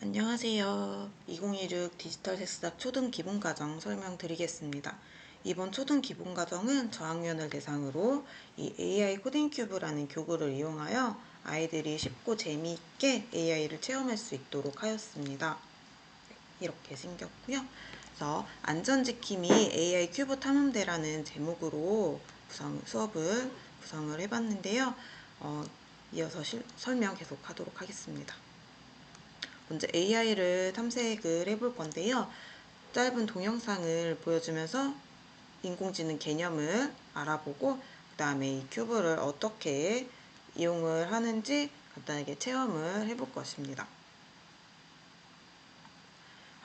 안녕하세요. 2016 디지털 sek스학 초등 기본과정 설명드리겠습니다. 이번 초등 기본과정은 저학년을 대상으로 이 AI 코딩 큐브라는 교구를 이용하여 아이들이 쉽고 재미있게 AI를 체험할 수 있도록 하였습니다. 이렇게 생겼고요. 그래서 안전지킴이 AI 큐브 탐험대라는 제목으로 수업을 구성을 해봤는데요. 이어서 설명 계속하도록 하겠습니다. 먼저 AI를 탐색을 해볼 건데요. 짧은 동영상을 보여주면서 인공지능 개념을 알아보고 그 다음에 이 큐브를 어떻게 이용을 하는지 간단하게 체험을 해볼 것입니다.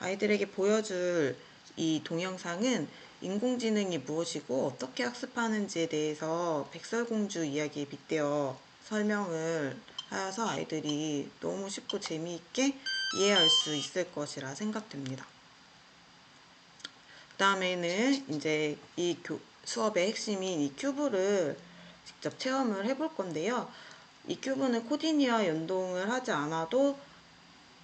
아이들에게 보여줄 이 동영상은 인공지능이 무엇이고 어떻게 학습하는지에 대해서 백설공주 이야기에 빗대어 설명을 하여서 아이들이 너무 쉽고 재미있게 이해할 수 있을 것이라 생각됩니다. 그 다음에는 이제 이 수업의 핵심인 이 큐브를 직접 체험을 해볼 건데요. 이 큐브는 코디니와 연동을 하지 않아도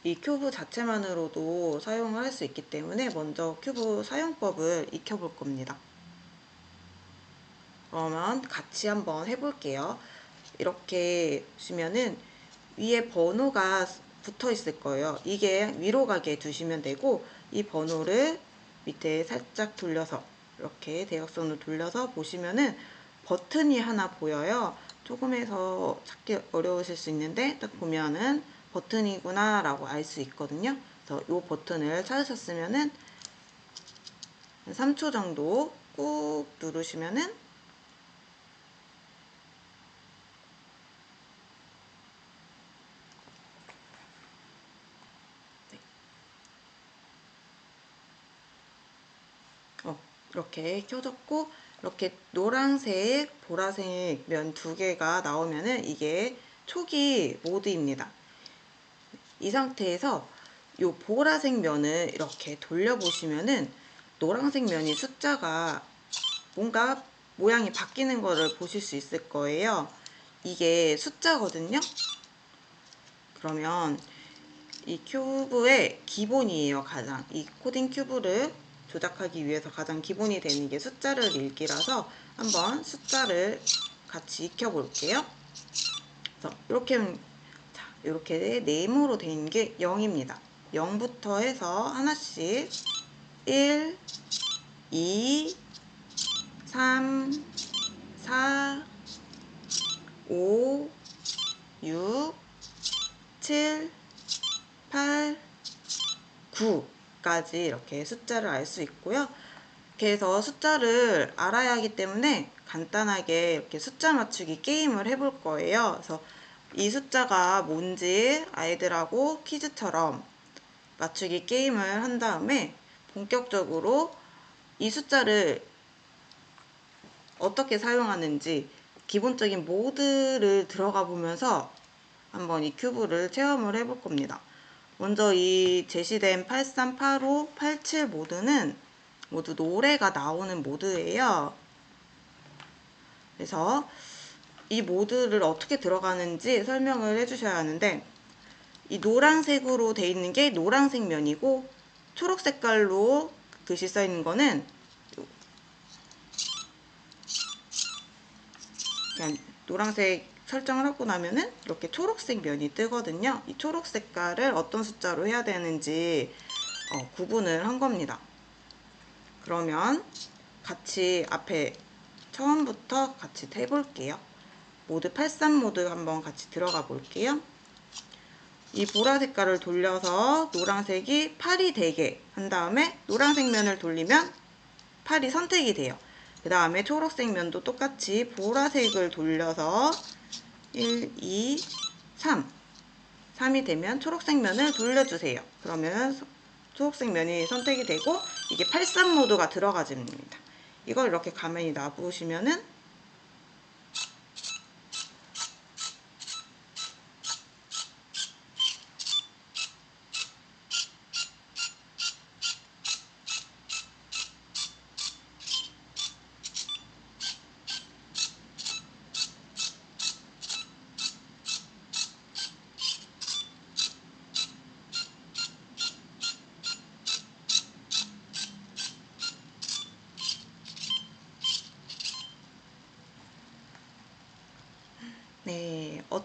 이 큐브 자체만으로도 사용을 할 수 있기 때문에 먼저 큐브 사용법을 익혀볼 겁니다. 그러면 같이 한번 해볼게요. 이렇게 보시면은 위에 번호가 붙어 있을 거예요. 이게 위로 가게 두시면 되고 이 번호를 밑에 살짝 돌려서 이렇게 대각선으로 돌려서 보시면은 버튼이 하나 보여요. 조금해서 찾기 어려우실 수 있는데 딱 보면은 버튼이구나 라고 알 수 있거든요. 그래서 이 버튼을 찾으셨으면은 3초 정도 꾹 누르시면은 이렇게 켜졌고 이렇게 노란색, 보라색 면 두 개가 나오면은 이게 초기 모드입니다. 이 상태에서 이 보라색 면을 이렇게 돌려보시면은 노란색 면이 숫자가 뭔가 모양이 바뀌는 거를 보실 수 있을 거예요. 이게 숫자거든요. 그러면 이 큐브의 기본이에요. 가장 이 코딩 큐브를 조작하기 위해서 가장 기본이 되는 게 숫자를 읽기라서 한번 숫자를 같이 익혀 볼게요. 그래서 이렇게 네모로 된 게 0입니다. 0부터 해서 하나씩 1, 2, 3, 4, 5, 6, 7, 8, 9까지 이렇게 숫자를 알 수 있고요. 그래서 숫자를 알아야 하기 때문에 간단하게 이렇게 숫자 맞추기 게임을 해볼 거예요. 그래서 이 숫자가 뭔지 아이들하고 퀴즈처럼 맞추기 게임을 한 다음에 본격적으로 이 숫자를 어떻게 사용하는지 기본적인 모드를 들어가 보면서 한번 이 큐브를 체험을 해볼 겁니다. 먼저 이 제시된 83, 85, 87 모드는 모두 노래가 나오는 모드예요. 그래서 이 모드를 어떻게 들어가는지 설명을 해주셔야 하는데 이 노란색으로 돼 있는 게 노란색 면이고 초록 색깔로 글씨 써 있는 거는 그냥 노란색 설정을 하고 나면은 이렇게 초록색 면이 뜨거든요. 이 초록 색깔을 어떤 숫자로 해야 되는지 구분을 한 겁니다. 그러면 같이 앞에 처음부터 같이 해볼게요. 모드 83 모드 한번 같이 들어가 볼게요. 이 보라 색깔을 돌려서 노란색이 8이 되게 한 다음에 노란색 면을 돌리면 8이 선택이 돼요. 그 다음에 초록색 면도 똑같이 보라색을 돌려서 1, 2, 3 3이 되면 초록색 면을 돌려주세요. 그러면 초록색 면이 선택이 되고 이게 83 모드가 들어가집니다. 이걸 이렇게 가만히 놔보시면은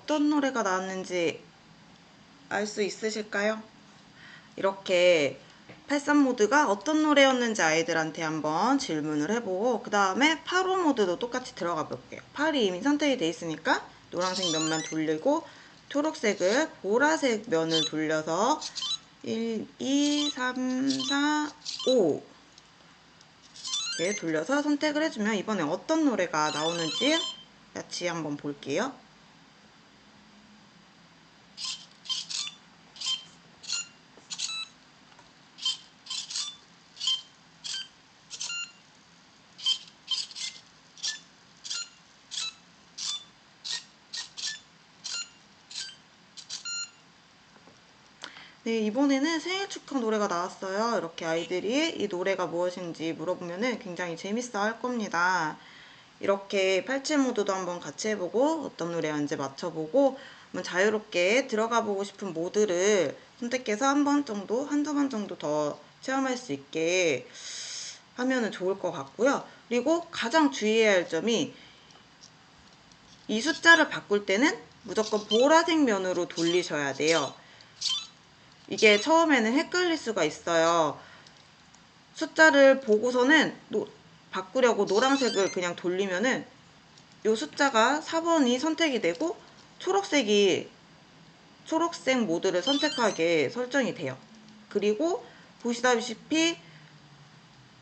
어떤 노래가 나왔는지 알 수 있으실까요? 이렇게 83 모드가 어떤 노래였는지 아이들한테 한번 질문을 해보고 그 다음에 85 모드도 똑같이 들어가 볼게요. 8이 이미 선택이 돼 있으니까 노란색 면만 돌리고 초록색을 보라색 면을 돌려서 1, 2, 3, 4, 5 이렇게 돌려서 선택을 해주면 이번에 어떤 노래가 나오는지 같이 한번 볼게요. 네, 이번에는 생일 축하 노래가 나왔어요. 이렇게 아이들이 이 노래가 무엇인지 물어보면 굉장히 재밌어 할 겁니다. 이렇게 87 모드도 한번 같이 해보고 어떤 노래인지 맞춰보고 한번 자유롭게 들어가 보고 싶은 모드를 선택해서 한 번 정도, 한두 번 정도 더 체험할 수 있게 하면 좋을 것 같고요. 그리고 가장 주의해야 할 점이 이 숫자를 바꿀 때는 무조건 보라색 면으로 돌리셔야 돼요. 이게 처음에는 헷갈릴 수가 있어요. 숫자를 보고서는 바꾸려고 노란색을 그냥 돌리면은 이 숫자가 4번이 선택이 되고 초록색 모드를 선택하게 설정이 돼요. 그리고 보시다시피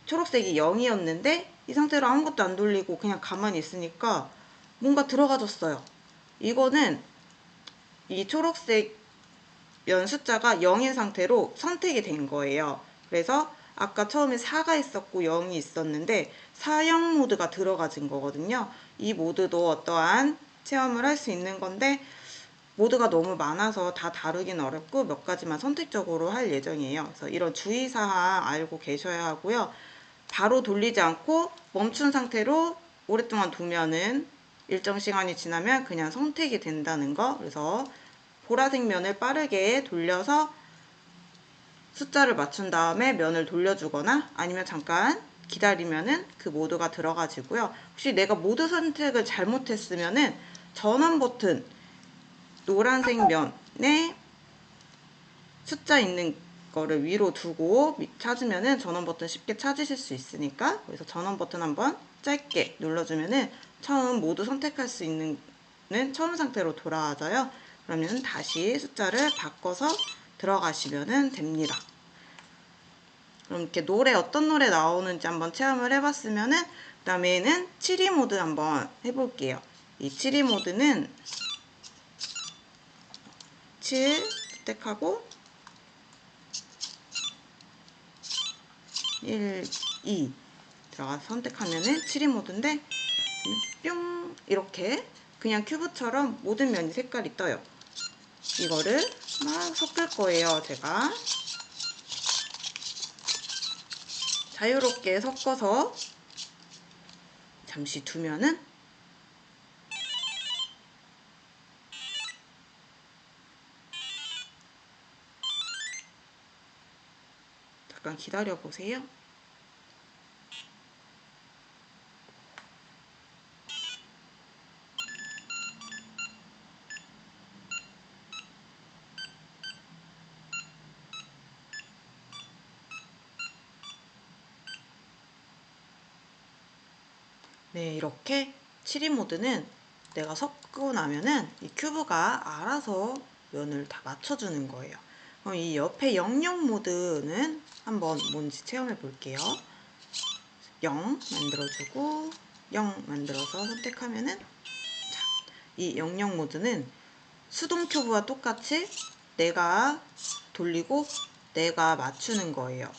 초록색이 0이었는데 이 상태로 아무것도 안 돌리고 그냥 가만히 있으니까 뭔가 들어가졌어요. 이거는 이 초록색 면 숫자가 0인 상태로 선택이 된 거예요. 그래서 아까 처음에 4가 있었고 0이 있었는데 4형 모드가 들어가진 거거든요. 이 모드도 어떠한 체험을 할 수 있는 건데 모드가 너무 많아서 다 다루긴 어렵고 몇 가지만 선택적으로 할 예정이에요. 그래서 이런 주의사항 알고 계셔야 하고요. 바로 돌리지 않고 멈춘 상태로 오랫동안 두면은 일정 시간이 지나면 그냥 선택이 된다는 거. 그래서 보라색 면을 빠르게 돌려서 숫자를 맞춘 다음에 면을 돌려주거나 아니면 잠깐 기다리면은 그 모드가 들어가지고요. 혹시 내가 모드 선택을 잘못했으면은 전원 버튼 노란색 면에 숫자 있는 거를 위로 두고 찾으면은 전원 버튼 쉽게 찾으실 수 있으니까 그래서 전원 버튼 한번 짧게 눌러주면은 처음 모드 선택할 수 있는 처음 상태로 돌아와져요. 그러면 다시 숫자를 바꿔서 들어가시면 됩니다. 그럼 이렇게 어떤 노래 나오는지 한번 체험을 해봤으면은 그 다음에는 7위 모드 한번 해볼게요. 이 7위 모드는 7 선택하고 1, 2 들어가서 선택하면은 7위 모드인데 뿅 이렇게 그냥 큐브처럼 모든 면이 색깔이 떠요. 이거를 막 섞을 거예요. 제가 자유롭게 섞어서 잠시 두면은 잠깐 기다려 보세요. 네, 이렇게 7위 모드는 내가 섞고 나면은 이 큐브가 알아서 면을 다 맞춰주는 거예요. 그럼 이 옆에 00 모드는 한번 뭔지 체험해 볼게요. 0 만들어주고 0 만들어서 선택하면은 이 00 모드는 수동 큐브와 똑같이 내가 돌리고 내가 맞추는 거예요.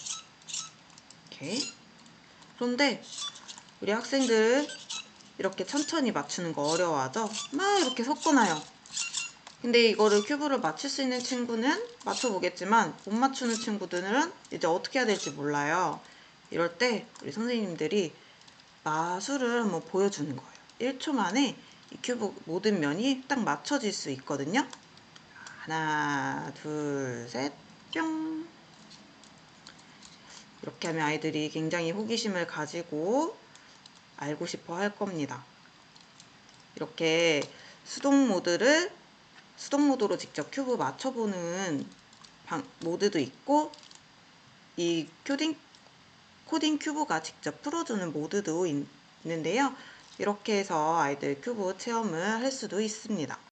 이렇게. 그런데 우리 학생들 이렇게 천천히 맞추는 거 어려워하죠? 막 이렇게 섞어놔요. 근데 이거를 큐브를 맞출 수 있는 친구는 맞춰보겠지만 못 맞추는 친구들은 이제 어떻게 해야 될지 몰라요. 이럴 때 우리 선생님들이 마술을 한번 보여주는 거예요. 1초 만에 이 큐브 모든 면이 딱 맞춰질 수 있거든요. 하나, 둘, 셋, 뿅. 이렇게 하면 아이들이 굉장히 호기심을 가지고 알고 싶어 할 겁니다. 이렇게 수동 모드를 수동 모드로 직접 큐브 맞춰보는 모드도 있고, 이 코딩 큐브가 직접 풀어주는 모드도 있는데요. 이렇게 해서 아이들 큐브 체험을 할 수도 있습니다.